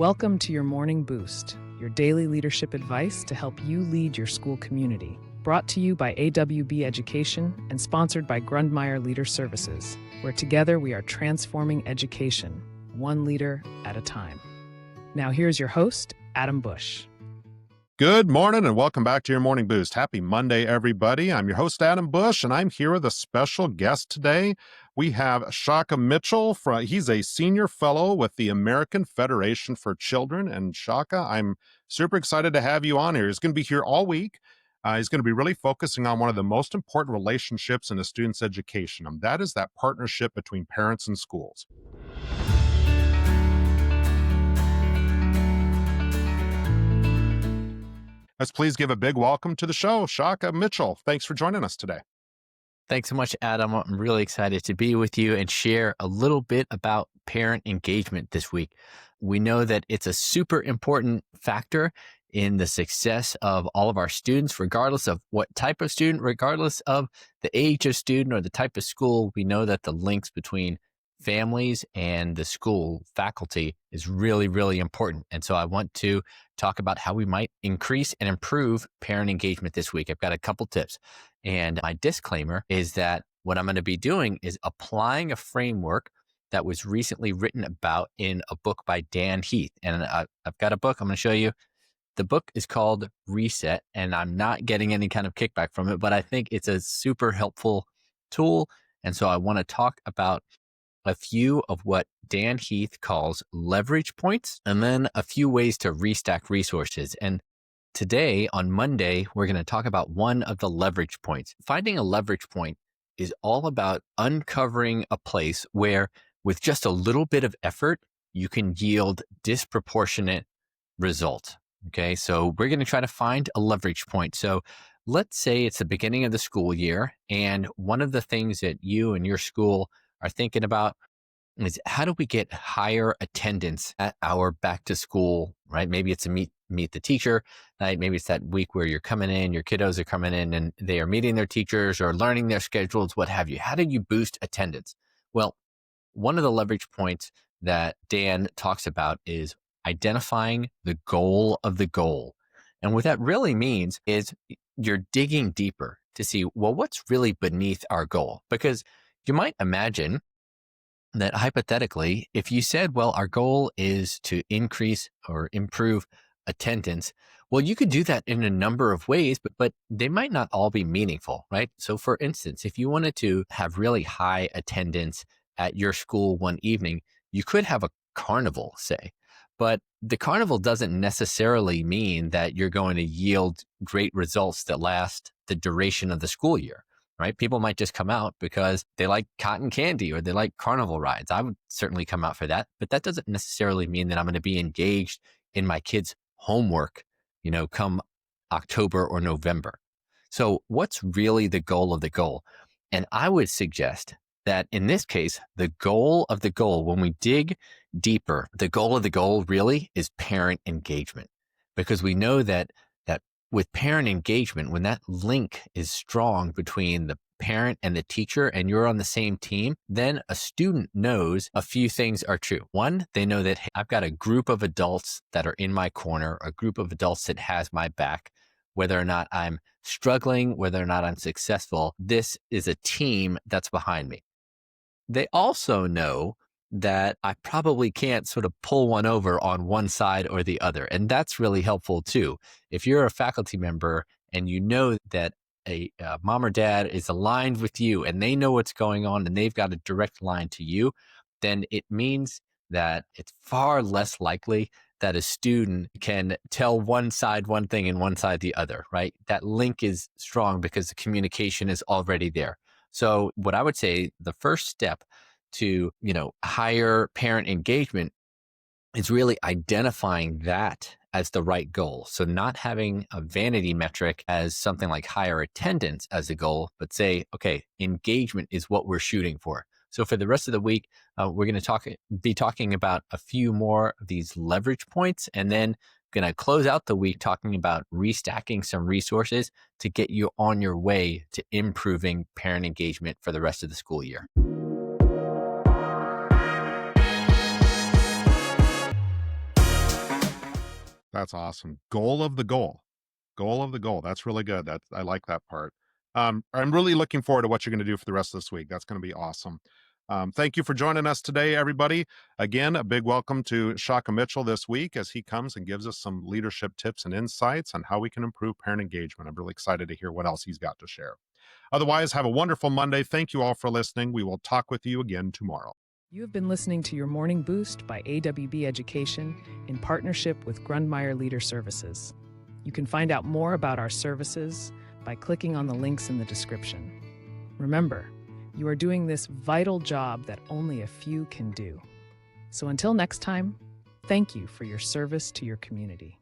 Welcome to your Morning Boost, your daily leadership advice to help you lead your school community. Brought to you by AWB Education and sponsored by Grundmeyer Leader Services, where together we are transforming education, one leader at a time. Now here's your host, Adam Bush. Good morning and welcome back to your Morning Boost. Happy Monday, everybody. I'm your host, Adam Bush, and I'm here with a special guest today. We have Shaka Mitchell. He's a senior fellow with the American Federation for Children. And Shaka, I'm super excited to have you on here. He's going to be here all week. He's going to be really focusing on one of the most important relationships in a student's education, and that is that partnership between parents and schools. Let's please give a big welcome to the show, Shaka Mitchell. Thanks for joining us today. Thanks so much, Adam. I'm really excited to be with you and share a little bit about parent engagement this week. We know that it's a super important factor in the success of all of our students, regardless of what type of student, regardless of the age of student or the type of school. We know that the links between families and the school faculty is really, really important. And so I want to talk about how we might increase and improve parent engagement this week. I've got a couple tips. And my disclaimer is that what I'm going to be doing is applying a framework that was recently written about in a book by Dan Heath. And I've got a book I'm going to show you. The book is called Reset, and I'm not getting any kind of kickback from it, but I think it's a super helpful tool. And so I want to talk about a few of what Dan Heath calls leverage points, and then a few ways to restack resources. And today, on Monday, we're going to talk about one of the leverage points. Finding a leverage point is all about uncovering a place where, with just a little bit of effort, you can yield disproportionate results. Okay, so we're going to try to find a leverage point. So let's say it's the beginning of the school year, and one of the things that you and your school are thinking about is how do we get higher attendance at our back to school, right? Maybe it's a meet the teacher night. Maybe it's that week where you're coming in, your kiddos are coming in and they are meeting their teachers or learning their schedules, what have you. How do you boost attendance? Well, one of the leverage points that Dan talks about is identifying the goal of the goal. And what that really means is you're digging deeper to see, well, what's really beneath our goal? Because you might imagine that hypothetically, if you said, well, our goal is to increase or improve attendance, well, you could do that in a number of ways, but they might not all be meaningful, right? So for instance, if you wanted to have really high attendance at your school one evening, you could have a carnival, say, but the carnival doesn't necessarily mean that you're going to yield great results that last the duration of the school year. Right? People might just come out because they like cotton candy or they like carnival rides. I would certainly come out for that, but that doesn't necessarily mean that I'm going to be engaged in my kids' homework, come October or November. So what's really the goal of the goal? And I would suggest that in this case, the goal of the goal, when we dig deeper, the goal of the goal really is parent engagement, because we know that with parent engagement, when that link is strong between the parent and the teacher and you're on the same team, then a student knows a few things are true. One, they know that, hey, I've got a group of adults that are in my corner, a group of adults that has my back. Whether or not I'm struggling, whether or not I'm successful, this is a team that's behind me. They also know that I probably can't sort of pull one over on one side or the other. And that's really helpful too. If you're a faculty member and you know that a mom or dad is aligned with you and they know what's going on and they've got a direct line to you, then it means that it's far less likely that a student can tell one side one thing and one side the other, right? That link is strong because the communication is already there. So what I would say, the first step to, higher parent engagement is really identifying that as the right goal. So not having a vanity metric as something like higher attendance as a goal, but say, okay, engagement is what we're shooting for. So for the rest of the week, we're going to be talking about a few more of these leverage points, and then going to close out the week talking about restacking some resources to get you on your way to improving parent engagement for the rest of the school year. That's awesome. Goal of the goal. Goal of the goal. That's really good. I like that part. I'm really looking forward to what you're going to do for the rest of this week. That's going to be awesome. Thank you for joining us today, everybody. Again, a big welcome to Shaka Mitchell this week as he comes and gives us some leadership tips and insights on how we can improve parent engagement. I'm really excited to hear what else he's got to share. Otherwise, have a wonderful Monday. Thank you all for listening. We will talk with you again tomorrow. You have been listening to your Morning Boost by AWB Education in partnership with Grundmeyer Leader Services. You can find out more about our services by clicking on the links in the description. Remember, you are doing this vital job that only a few can do. So until next time, thank you for your service to your community.